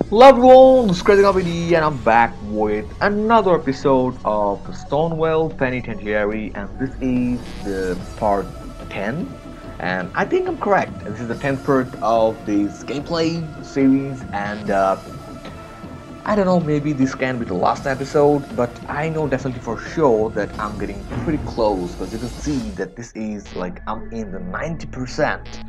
Hello everyone, this is Crazy Comedy and I'm back with another episode of Stonewall Penitentiary, and this is the part 10, and I think I'm correct. This is the 10th part of this gameplay series, and I don't know, maybe this can be the last episode, but I know definitely for sure that I'm getting pretty close, because you can see that this is like I'm in the 90%.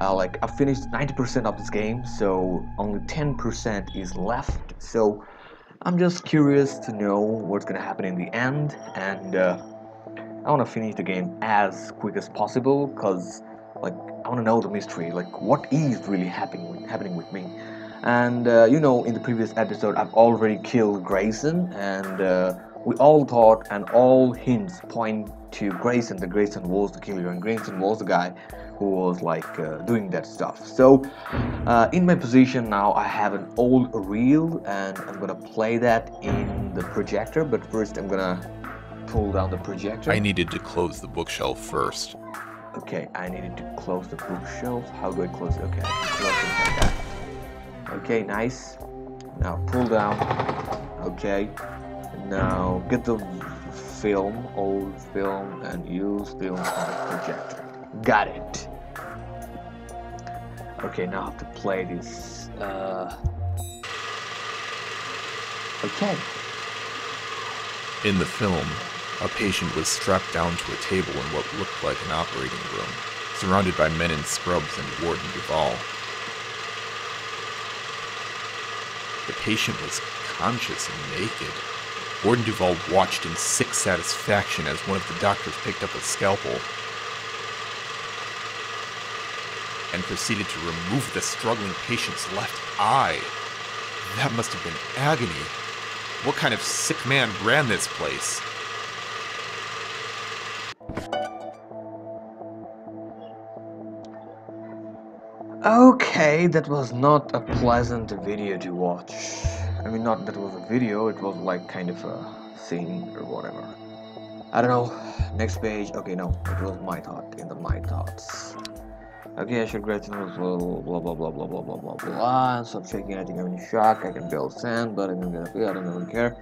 Like I finished 90% of this game, so only 10% is left. So I'm just curious to know what's gonna happen in the end, and I want to finish the game as quick as possible, cause like I want to know the mystery, like what is really happening with me. And in the previous episode, I've already killed Grayson, and we all thought, and all hints point to Grayson. That Grayson was the killer, and Grayson was the guy who was like doing that stuff. So in my position now, I have an old reel, and I'm gonna play that in the projector. But first, I'm gonna pull down the projector. I needed to close the bookshelf first. Okay, I needed to close the bookshelf. How do I close it? Okay, I can close it like that. Okay, nice. Now pull down. Okay. Now get the film, old film, and use film on the projector. Got it. Okay, now I have to play this. Okay. In the film, a patient was strapped down to a table in what looked like an operating room, surrounded by men in scrubs and Warden Duval. The patient was conscious and naked. Warden Duval watched in sick satisfaction as one of the doctors picked up a scalpel and proceeded to remove the struggling patient's left eye. That must have been agony. What kind of sick man ran this place? Okay, that was not a pleasant video to watch. I mean, not that it was a video, it was like kind of a scene or whatever. I don't know. Next page. Okay, no, it was my thought in the my thoughts. Okay, I should grab things blah blah blah blah blah blah blah blah blah. Stop shaking. I think I'm in shock. I can build sand, but I'm gonna be. I don't really care.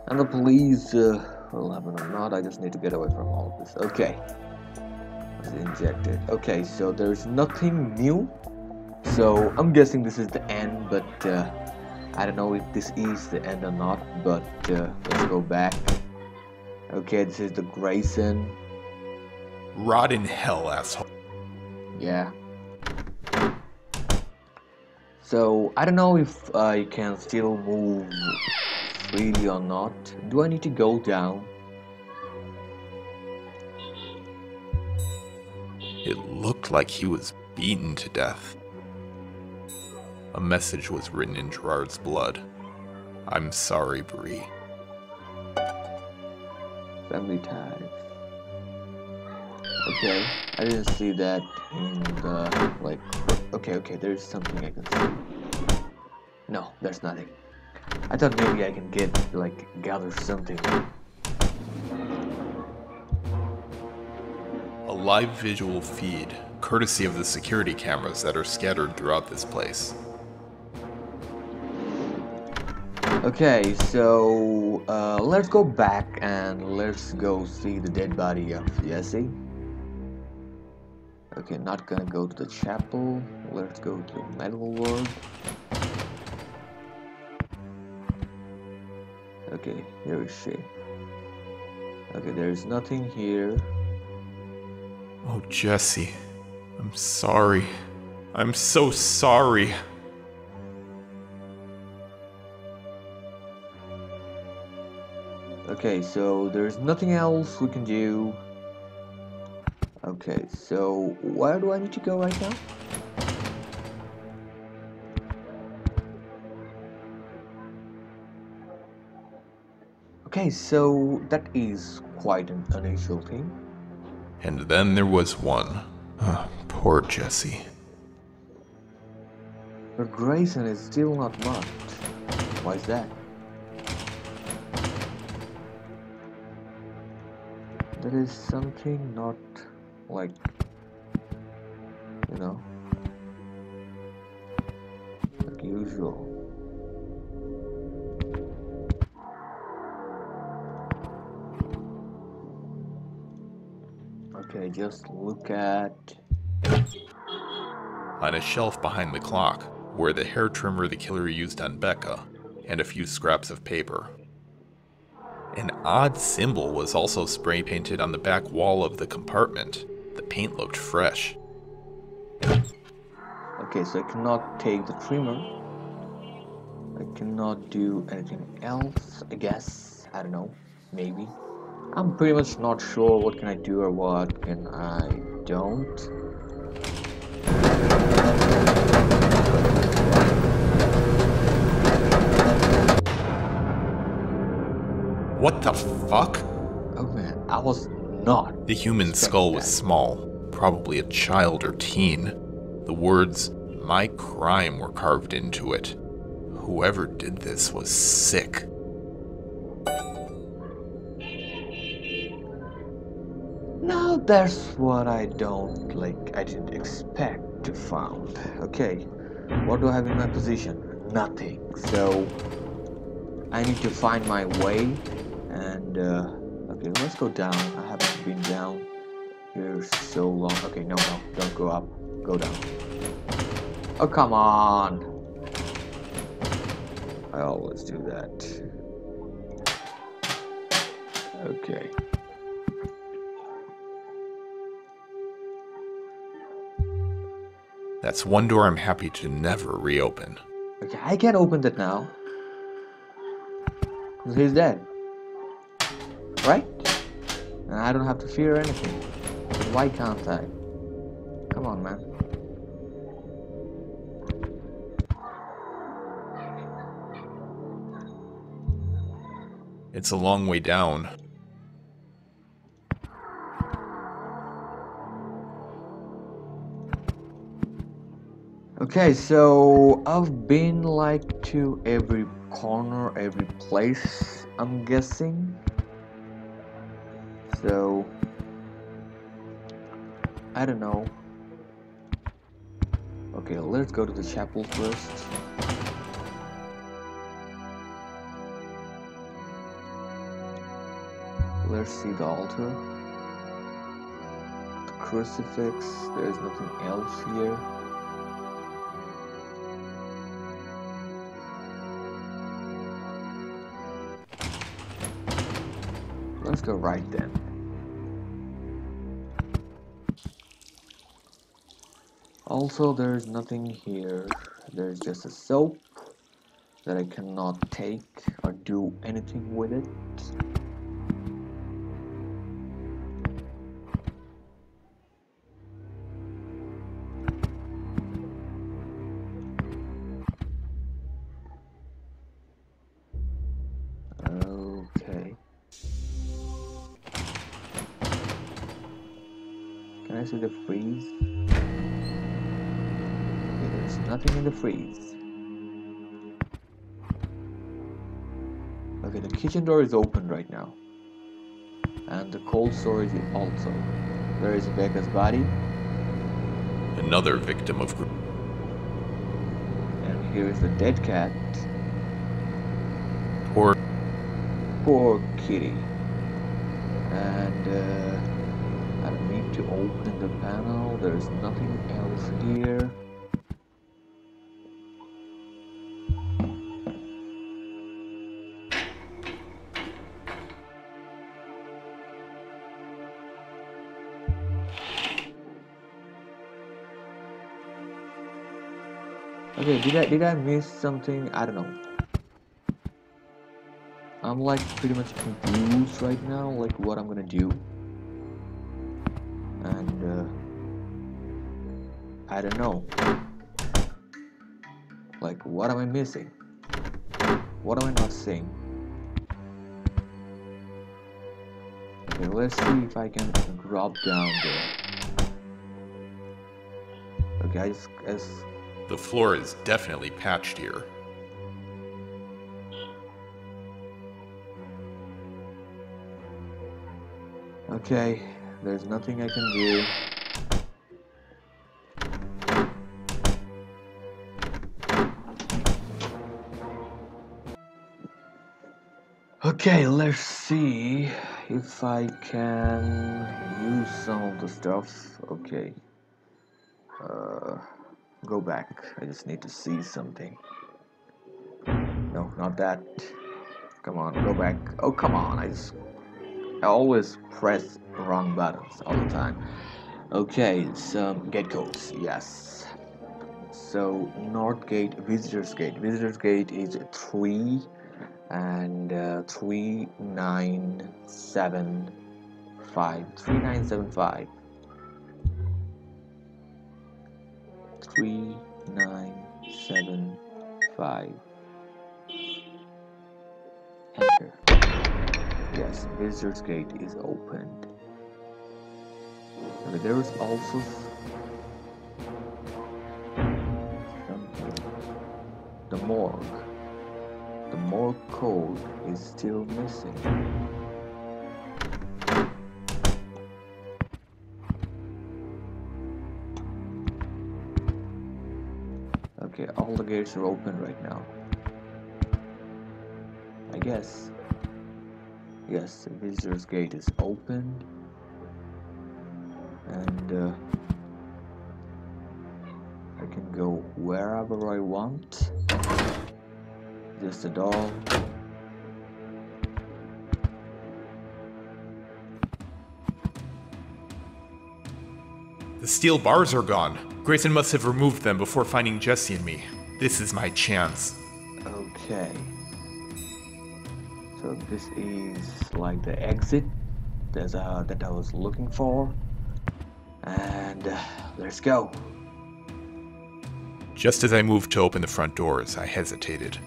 And the police will happen or not. I just need to get away from all of this. Okay. It's injected. Okay, so there's nothing new. So I'm guessing this is the end, but I don't know if this is the end or not. But let's go back. Okay, this is the Grayson. Rot in hell, asshole. Yeah. So I don't know if I can still move freely or not. Do I need to go down? It looked like he was beaten to death. A message was written in Gerard's blood. I'm sorry, Bree. Family ties. Okay, I didn't see that in the, like, okay, there's something I can see. No, there's nothing. I thought maybe I can gather something. A live visual feed, courtesy of the security cameras that are scattered throughout this place. Okay, so let's go back and let's go see the dead body of Jesse. Okay, not gonna go to the chapel. Let's go to the medical ward. Okay, here is she. Okay, there's nothing here. Oh, Jesse. I'm sorry. I'm so sorry. Okay, so there's nothing else we can do. Okay, so where do I need to go right now? Okay, so that is quite an unusual thing. And then there was one. Poor Jesse. But Grayson is still not marked. Why is that? There is something not like, you know, like usual. Okay, just look at... On a shelf behind the clock were the hair trimmer the killer used on Becca, and a few scraps of paper. An odd symbol was also spray painted on the back wall of the compartment. The paint looked fresh. Okay, so I cannot take the trimmer. I cannot do anything else, I guess. I don't know. Maybe. I'm pretty much not sure what can I do or what can I don't. What the fuck? Oh man, I was not. The human skull was small, probably a child or teen. The words, "My crime," were carved into it. Whoever did this was sick. Now that's what I didn't expect to find. Okay, what do I have in my position? Nothing. So I need to find my way and okay, let's go down. I haven't been down here so long. Okay, no, don't go up. Go down. Oh, come on. I always do that. Okay. That's one door I'm happy to never reopen. Okay, I can open that now. He's dead. Right? And I don't have to fear anything. But why can't I? Come on, man. It's a long way down. Okay, so I've been like to every corner, every place, I'm guessing. So I don't know. Okay, let's go to the chapel first. Let's see the altar. The crucifix. There's nothing else here. Let's go right then. Also, there's nothing here. There's just a soap that I cannot take or do anything with it. Okay. Can I see the freeze? Okay, there's nothing in the freeze. Okay, the kitchen door is open right now. And the cold storage also. There is Becca's body. Another victim of... And here is the dead cat. Poor kitty. And I don't need to open the panel. There's nothing else here. Okay, did I miss something? I don't know. I'm like pretty much confused right now, like what I'm gonna do. And I don't know. Like, what am I missing? What am I not seeing? Okay, let's see if I can drop down there. Okay, The floor is definitely patched here. okay, there's nothing I can do. Okay, let's see if I can use some of the stuff. Okay. Go back. I just need to see something. No, not that. Come on, go back. Oh, come on. I always press wrong buttons all the time. Okay, some gate codes. Yes. So North Gate, Visitors Gate. Visitors Gate is 3 and 3975. 3975. 3975. Enter. Yes, Visitors Gate is opened. Okay, there is also something. The morgue. The morgue code is still missing. Okay, all the gates are open right now. I guess. Yes, the visitor's gate is open. And I can go wherever I want. Just a doll. The steel bars are gone. Grayson must have removed them before finding Jesse and me. This is my chance. Okay. So this is like the exit that I was looking for. And let's go. Just as I moved to open the front doors, I hesitated.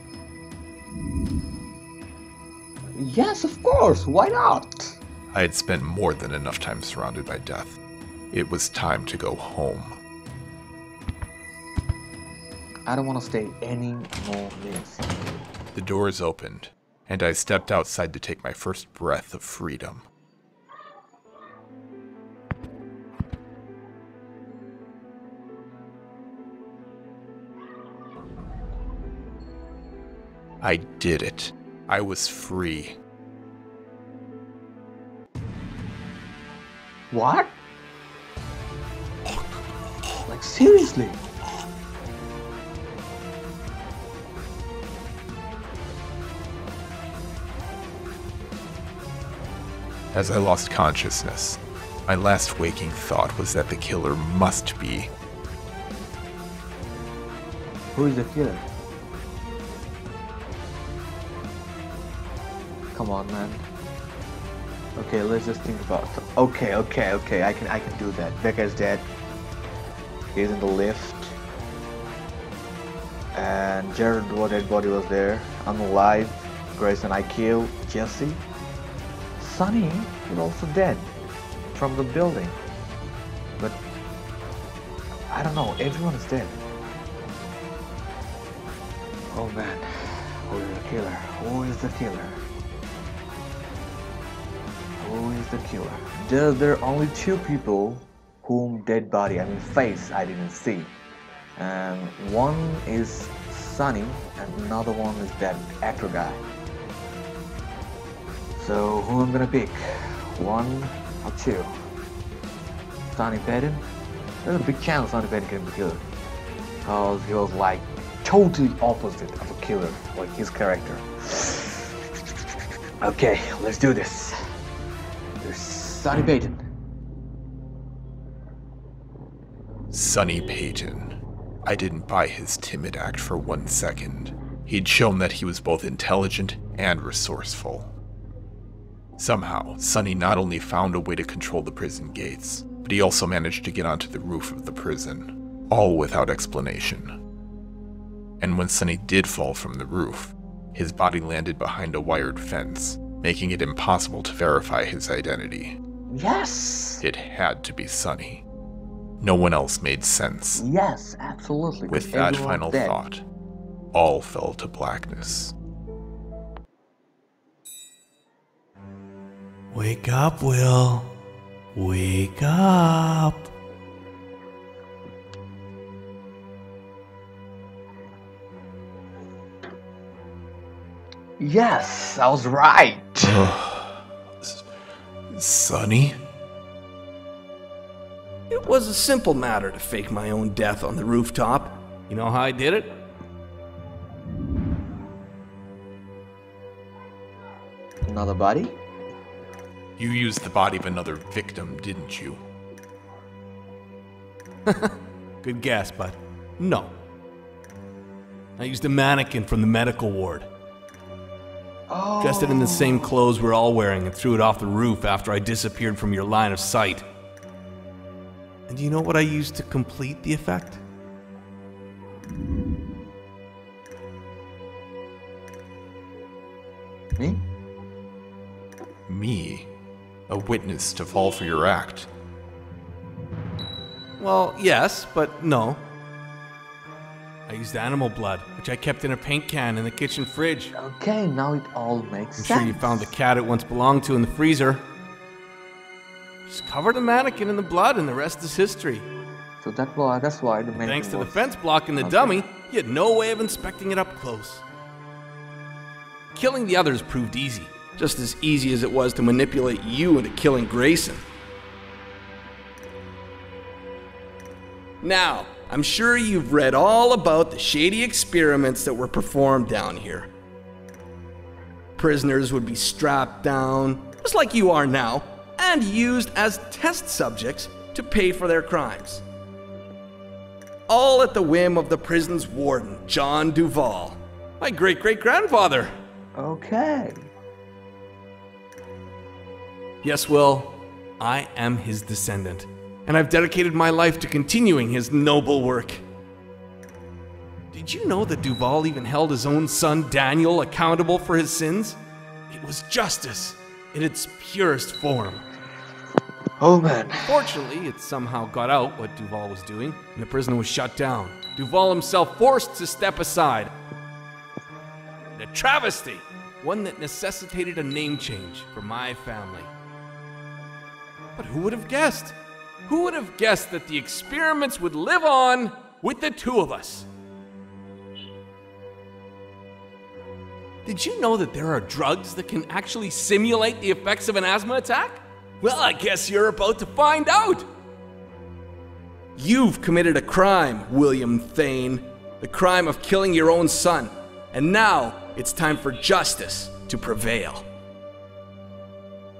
Yes, of course. Why not? I had spent more than enough time surrounded by death. It was time to go home. I don't want to stay any more minutes. The doors opened, and I stepped outside to take my first breath of freedom. I did it. I was free. What? Like, seriously? As I lost consciousness, my last waking thought was that the killer must be... Who is the killer? Come on, man. Okay, let's just think about. Okay. I can do that. Becca is dead. He's in the lift. And Jared, dead body was there. I'm alive. Grayson, I killed Jesse. Sunny is also dead from the building. But I don't know. Everyone is dead. Oh man, who is the killer? Who is the killer? Who is the killer? There are only two people whom dead body, face, I didn't see. And one is Sunny and another one is that actor guy. So who I'm gonna pick? One or two? Sonny Patton? There's a big chance Sonny Patton can be killed. Because he was like totally opposite of a killer, like his character. Okay, let's do this. There's Sonny Payton. Sonny Payton. I didn't buy his timid act for 1 second. He'd shown that he was both intelligent and resourceful. Somehow, Sonny not only found a way to control the prison gates, but he also managed to get onto the roof of the prison, all without explanation. And when Sonny did fall from the roof, his body landed behind a wired fence, making it impossible to verify his identity. Yes! It had to be Sonny. No one else made sense. Yes, absolutely. With that final thought, all fell to blackness. Wake up, Will. Wake up. Yes, I was right. Sonny? It was a simple matter to fake my own death on the rooftop. You know how I did it? Another body? You used the body of another victim, didn't you? Good guess, but no. I used a mannequin from the medical ward. Dressed it in the same clothes we're all wearing and threw it off the roof after I disappeared from your line of sight. And do you know what I used to complete the effect? Me? Me? A witness to fall for your act? Well, yes, but no. I used animal blood, which I kept in a paint can in the kitchen fridge. Okay, now it all makes I'm sense. sure you found the cat it once belonged to in the freezer. Just covered the mannequin in the blood and the rest is history. So that's why the mannequin Thanks to the was- fence blocking the Okay. dummy, you had no way of inspecting it up close. Killing the others proved easy, just as easy as it was to manipulate you into killing Grayson. Now, I'm sure you've read all about the shady experiments that were performed down here. Prisoners would be strapped down, just like you are now, and used as test subjects to pay for their crimes. All at the whim of the prison's warden, John Duval, my great-great-grandfather. Okay. Yes, Will, I am his descendant, and I've dedicated my life to continuing his noble work. Did you know that Duval even held his own son, Daniel, accountable for his sins? It was justice in its purest form. Oh man. Fortunately, it somehow got out what Duval was doing, and the prison was shut down. Duval himself forced to step aside. A travesty, one that necessitated a name change for my family. But who would have guessed? Who would have guessed that the experiments would live on with the two of us? Did you know that there are drugs that can actually simulate the effects of an asthma attack? Well, I guess you're about to find out. You've committed a crime, William Thane, the crime of killing your own son. And now it's time for justice to prevail.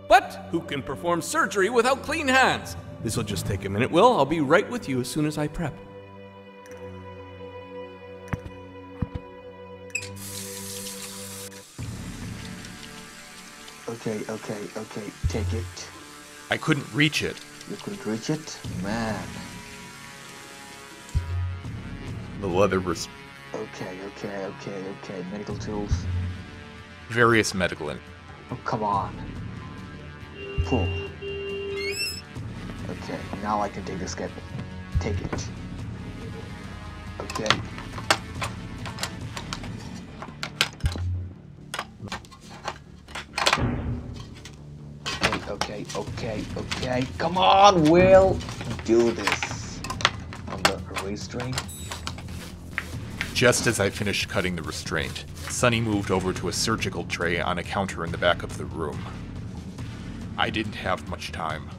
But who can perform surgery without clean hands? This'll just take a minute, Will. I'll be right with you as soon as I prep. Okay, take it. I couldn't reach it. You couldn't reach it? Man. The leather was Okay. Medical tools. various medical and Oh, come on. Pull. Okay, now I can take the skip. Take it. Okay. Okay. Come on, Will. Do this. On the restraint. Just as I finished cutting the restraint, Sonny moved over to a surgical tray on a counter in the back of the room. I didn't have much time.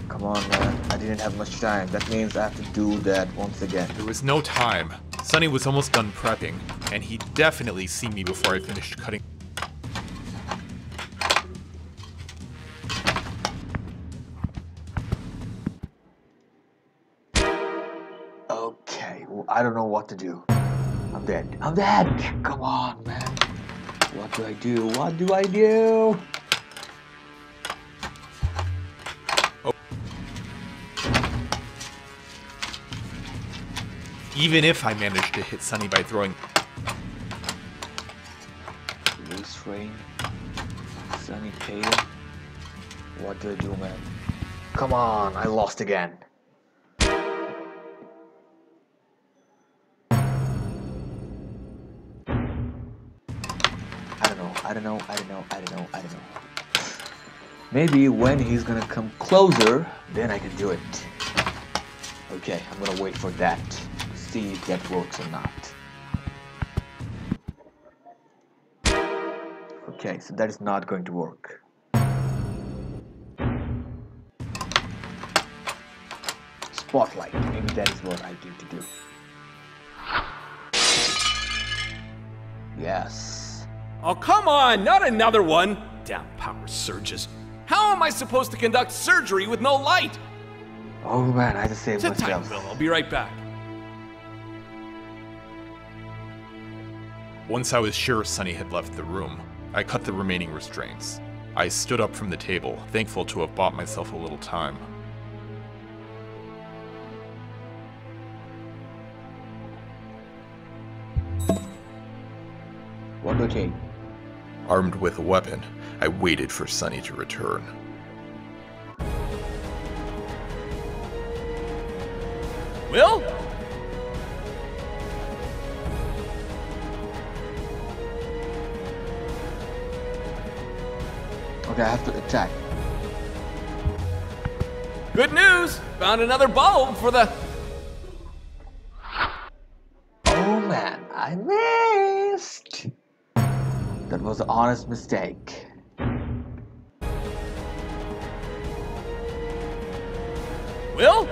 Come on, man. I didn't have much time. That means I have to do that once again. There was no time. Sonny was almost done prepping, and he'd definitely seen me before I finished cutting. Okay, well, I don't know what to do. I'm dead. Come on, man. What do I do? Even if I managed to hit Sonny by throwing... Restrain. Sunny Tatum. What do I do, man? Come on, I lost again. I don't know. Maybe when he's gonna come closer, then I can do it. Okay, I'm gonna wait for that to see if that works or not. Okay, so that is not going to work. Spotlight, maybe that is what I need to do. Yes. Oh, come on, not another one! Damn power surges. How am I supposed to conduct surgery with no light? Oh man, I just saved Sit tight, myself. Will. I'll be right back. Once I was sure Sonny had left the room, I cut the remaining restraints. I stood up from the table, thankful to have bought myself a little time. What do I take? Armed with a weapon, I waited for Sonny to return. Will? Okay, I have to attack. Good news! Found another bulb for the... Oh man, I missed! That was an honest mistake. Will?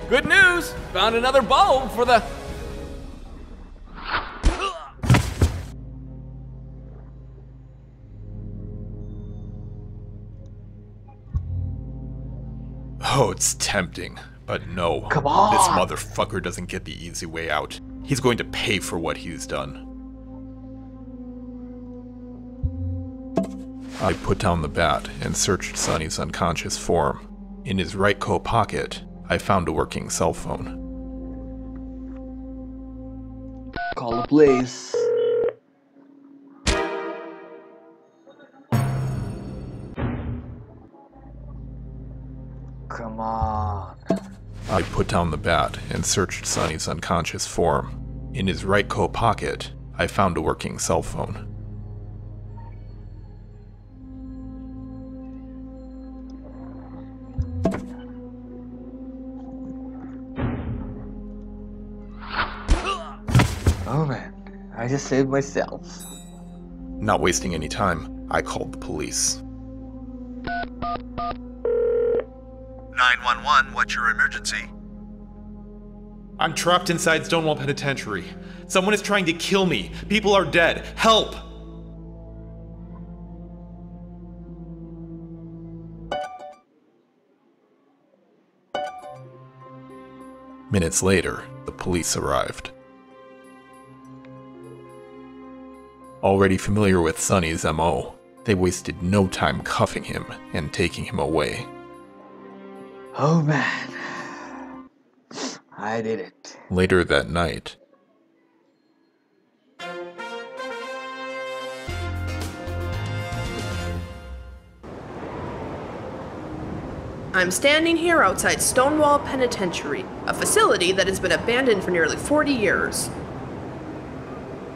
Good news! Found another bulb for the... Oh, it's tempting, but no. Come on! This motherfucker doesn't get the easy way out. He's going to pay for what he's done. I put down the bat and searched Sonny's unconscious form. In his right coat pocket, I found a working cell phone. Call the police. Come on. I put down the bat and searched Sonny's unconscious form. In his right coat pocket, I found a working cell phone. Oh man, I just saved myself. Not wasting any time, I called the police. 911, what's your emergency? I'm trapped inside Stonewall Penitentiary. Someone is trying to kill me. People are dead. Help! Minutes later, the police arrived. Already familiar with Sonny's MO, they wasted no time cuffing him and taking him away. Oh man. I did it. Later that night, I'm standing here outside Stonewall Penitentiary, a facility that has been abandoned for nearly 40 years.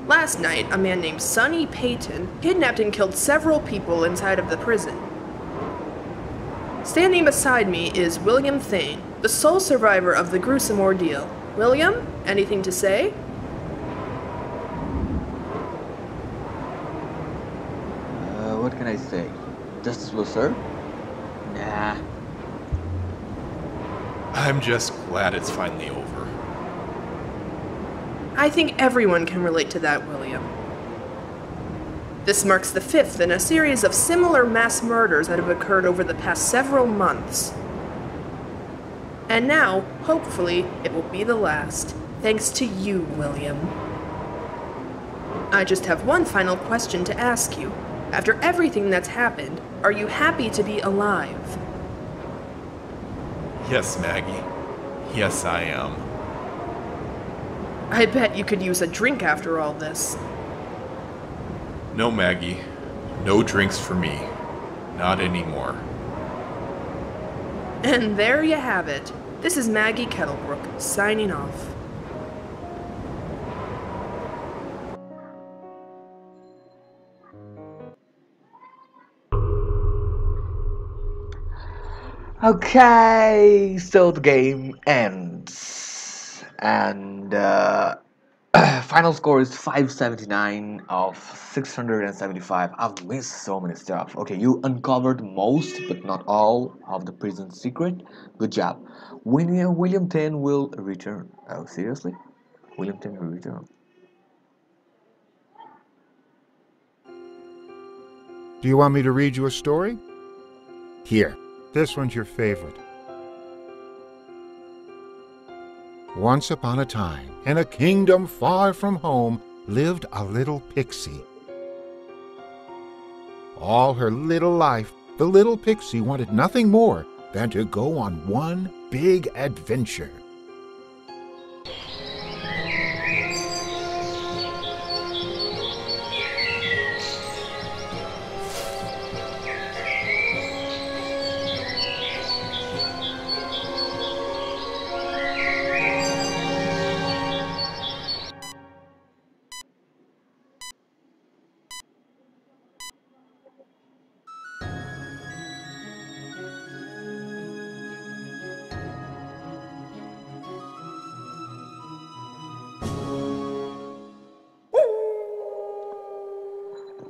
Last night, a man named Sonny Payton kidnapped and killed several people inside of the prison. Standing beside me is William Thane, the sole survivor of the gruesome ordeal. William, anything to say? What can I say? Justice will serve? Nah. I'm just glad it's finally over. I think everyone can relate to that, William. This marks the 5th in a series of similar mass murders that have occurred over the past several months. And now, hopefully, it will be the last, thanks to you, William. I just have one final question to ask you. After everything that's happened, are you happy to be alive? Yes, Maggie. Yes, I am. I bet you could use a drink after all this. No, Maggie. No drinks for me. Not anymore. And there you have it. This is Maggie Kettlebrook, signing off. Okay, so the game ends, and final score is 579 of 675. I've missed so many stuff. Okay, you uncovered most, but not all, of the prison secret. Good job. William 10 will return. Oh, seriously? William 10 will return. Do you want me to read you a story? Here, this one's your favorite. Once upon a time, in a kingdom far from home, lived a little pixie. All her little life, the little pixie wanted nothing more than to go on one big adventure.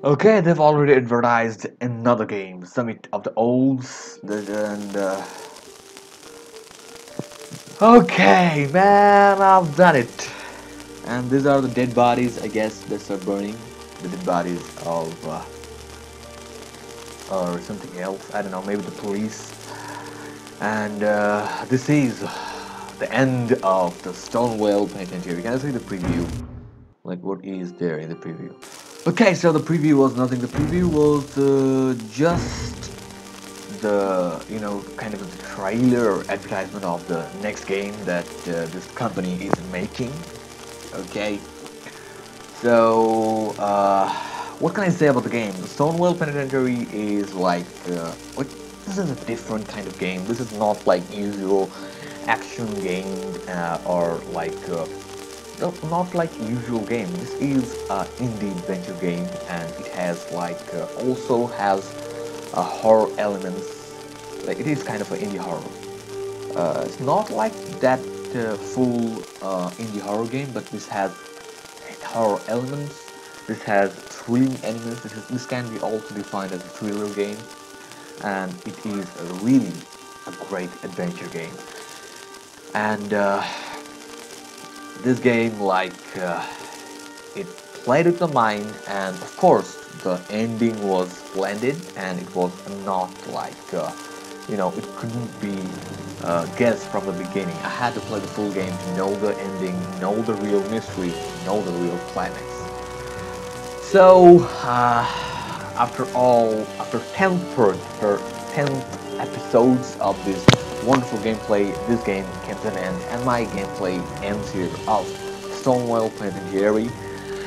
Okay, they've already advertised another game, Summit of the Olds, and okay, man, I've done it. And these are the dead bodies, I guess, that start burning. The dead bodies of, or something else, I don't know, maybe the police. And this is the end of the Stonewall Penitentiary. Can I see the preview? Like, what is there in the preview? Okay, so the preview was nothing. The preview was just the, you know, kind of the trailer or advertisement of the next game that this company is making. Okay, so what can I say about the game? The Stonewall Penitentiary is like, this is a different kind of game. This is not like usual action game or like not like usual game. This is an indie adventure game, and it has like also has horror elements. Like, it is kind of an indie horror. It's not like that full indie horror game, but this has horror elements. This has thrilling elements. This can be also defined as a thriller game, and it is really a great adventure game. And this game, like, it played with the mind, and of course the ending was splendid, and it was not like, you know, it couldn't be guessed from the beginning. I had to play the full game to know the ending, know the real mystery, know the real climax. So after 10 episodes of this wonderful gameplay, this game came to an end, and my gameplay ends here of Stonewall Penitentiary.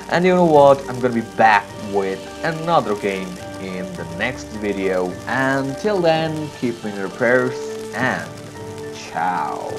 And you know what, I'm gonna be back with another game in the next video. Until then, keep in your prayers, and ciao.